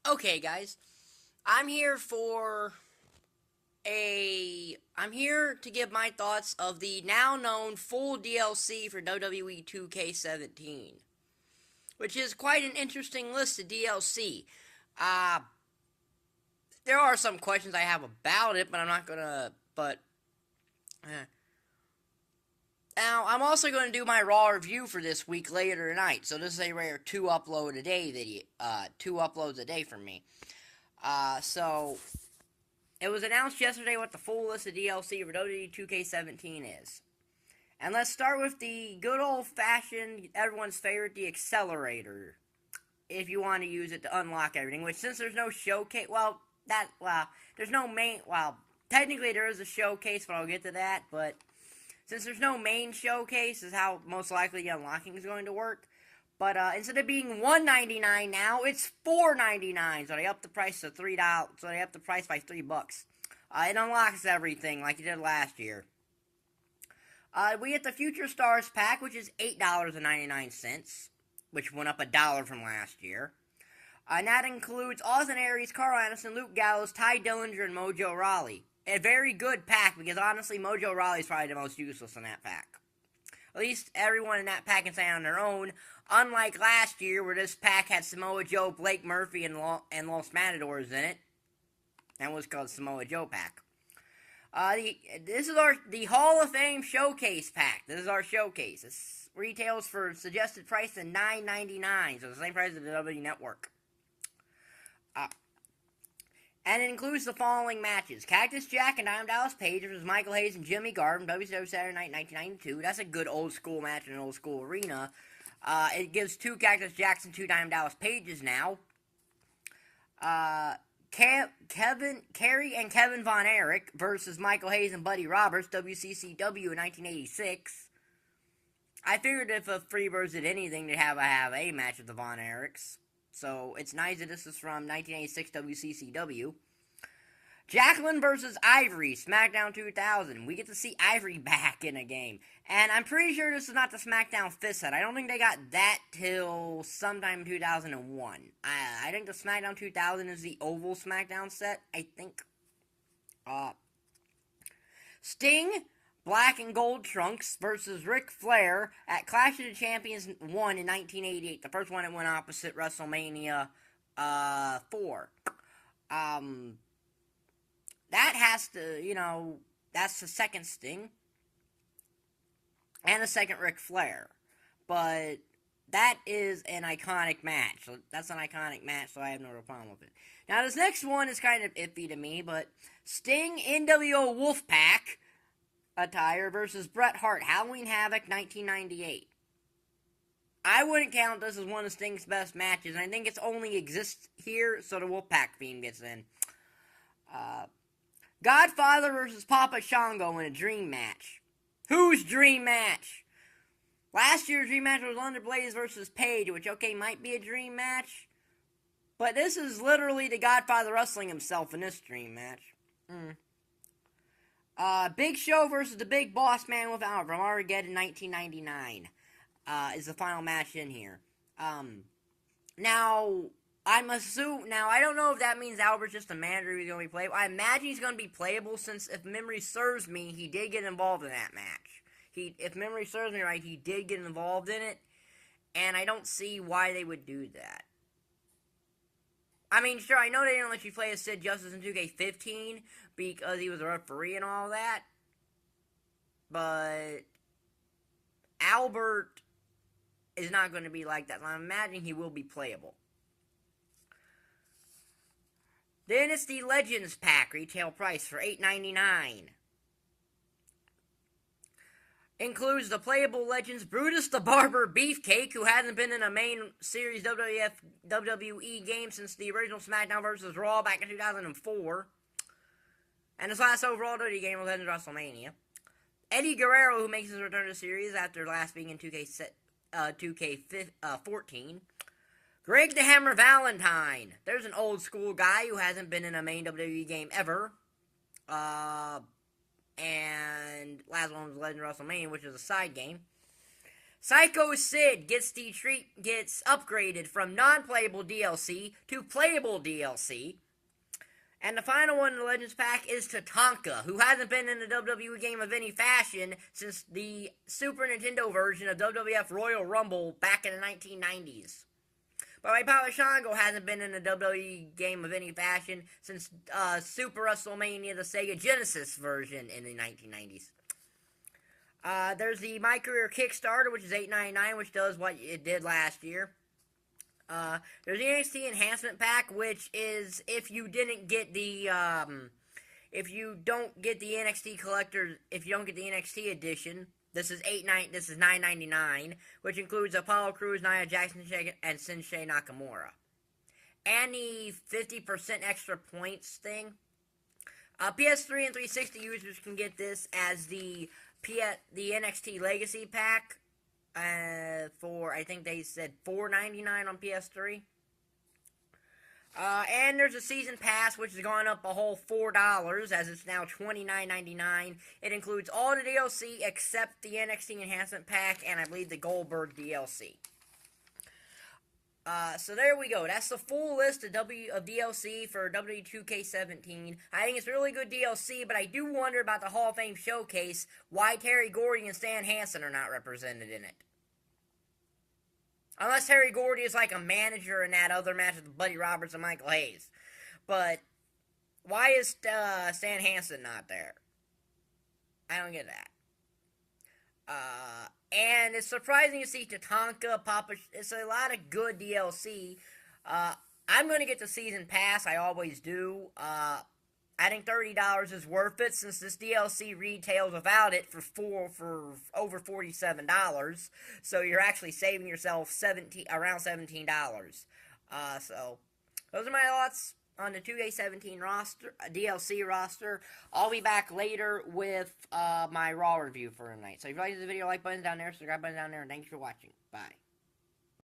Okay, guys, I'm here I'm here to give my thoughts of the now known full DLC for WWE 2K17, which is quite an interesting list of DLC. Uh, there are some questions I have about it, but I'm not gonna. But now I'm also going to do my raw review for this week later tonight. So this is a rare two uploads a day from me. So it was announced yesterday what the full list of DLC for WWE2K17 is. And let's start with the good old-fashioned, everyone's favorite, the Accelerator. If you want to use it to unlock everything, which since there's no showcase, there's no main, technically there is a showcase, but I'll get to that, but since there's no main showcase, is how most likely the unlocking is going to work. But instead of being $1.99 now, it's $4.99. So they upped the price to $3. So they upped the price by $3. It unlocks everything like it did last year. We get the Future Stars pack, which is $8.99, which went up $1 from last year. And that includes Austin Aries, Carl Anderson, Luke Gallows, Ty Dillinger, and Mojo Rawley. A very good pack because honestly, Mojo Rawley is probably the most useless in that pack. At least everyone in that pack can stay on their own. Unlike last year, where this pack had Samoa Joe, Blake Murphy, and Los Matadors in it. That was called Samoa Joe pack. This is the Hall of Fame Showcase pack. This is our showcase. This retails for suggested price of $9.99, so the same price as the WWE Network. And it includes the following matches. Cactus Jack and Diamond Dallas Page versus Michael Hayes and Jimmy Garvin, WCW Saturday Night 1992. That's a good old school match in an old school arena. It gives 2 Cactus Jacks and 2 Diamond Dallas Pages now. Kerry and Kevin Von Erich versus Michael Hayes and Buddy Roberts, WCCW in 1986. I figured if a Freebirds did anything, they'd have a match with the Von Erichs. So it's nice that this is from 1986 WCCW. Jacqueline versus Ivory, SmackDown 2000. We get to see Ivory back in a game. And I'm pretty sure this is not the SmackDown Fist set. I don't think they got that till sometime in 2001. I think the SmackDown 2000 is the Oval SmackDown set, I think. Sting, Black and Gold Trunks versus Ric Flair at Clash of the Champions 1 in 1988. The first one that went opposite WrestleMania 4. That has to, that's the second Sting. And the second Ric Flair. But that is an iconic match. So that's an iconic match, so I have no real problem with it. Now, this next one is kind of iffy to me, but Sting NWO Wolfpack attire versus Bret Hart, Halloween Havoc 1998. I wouldn't count this as one of Sting's best matches, and I think it only exists here, so the Wolfpack theme gets in. Godfather versus Papa Shango in a dream match. Whose dream match? Last year's dream match was Thunder Blaze versus Page, which, okay, might be a dream match, but this is literally the Godfather wrestling himself in this dream match. Big Show versus the Big Boss Man without from Armageddon 1999 is the final match in here. Now, I don't know if that means Albert's just a manager who's going to be playable. I imagine he's going to be playable since, if memory serves me, he did get involved in that match. If memory serves me right, he did get involved in it, and I don't see why they would do that. I mean, sure, I know they didn't let you play as Sid Justice in 2K15 because he was a referee and all that, but Albert is not going to be like that, so I'm imagining he will be playable. Dynasty Legends pack, retail price for $8.99. Includes the playable Legends Brutus the Barber Beefcake, who hasn't been in a main series WWE game since the original SmackDown vs. Raw back in 2004. And his last overall WWE game was in WrestleMania. Eddie Guerrero, who makes his return to the series after last being in 2K14. Greg the Hammer Valentine. There's an old school guy who hasn't been in a main WWE game ever. And last one was Legend of WrestleMania, which is a side game. Psycho Sid gets upgraded from non-playable DLC to playable DLC. And the final one in the Legends Pack is Tatanka, who hasn't been in a WWE game of any fashion since the Super Nintendo version of WWF Royal Rumble back in the 1990s. By the way, Papa Shango hasn't been in a WWE game of any fashion since Super WrestleMania, the Sega Genesis version in the 1990s. There's the My Career Kickstarter, which is $8.99, which does what it did last year. There's the NXT Enhancement Pack, which is if you didn't get the, if you don't get the NXT Collector, if you don't get the NXT Edition, this is $9.99, which includes Apollo Crews, Nia Jackson, and Shinsuke Nakamura. And the 50% extra points thing. PS3 and 360 users can get this as the NXT Legacy Pack. For, I think they said $4.99 on PS3. And there's a Season Pass, which has gone up a whole $4, as it's now $29.99. It includes all the DLC except the NXT Enhancement Pack, and I believe the Goldberg DLC. So there we go. That's the full list of DLC for WWE2K17. I think it's really good DLC, but I do wonder about the Hall of Fame Showcase, why Terry Gordy and Stan Hansen are not represented in it. Unless Terry Gordy is like a manager in that other match with Buddy Roberts and Michael Hayes. But why is Stan Hansen not there? I don't get that. And it's surprising to see Tatanka, it's a lot of good DLC. I'm going to get the Season Pass, I always do. I think $30 is worth it since this DLC retails without it for over $47. So you're actually saving yourself around $17. So those are my thoughts on the 2K17 DLC roster. I'll be back later with my Raw review for tonight. So if you like this video, like button down there, subscribe button down there, and thanks for watching. Bye.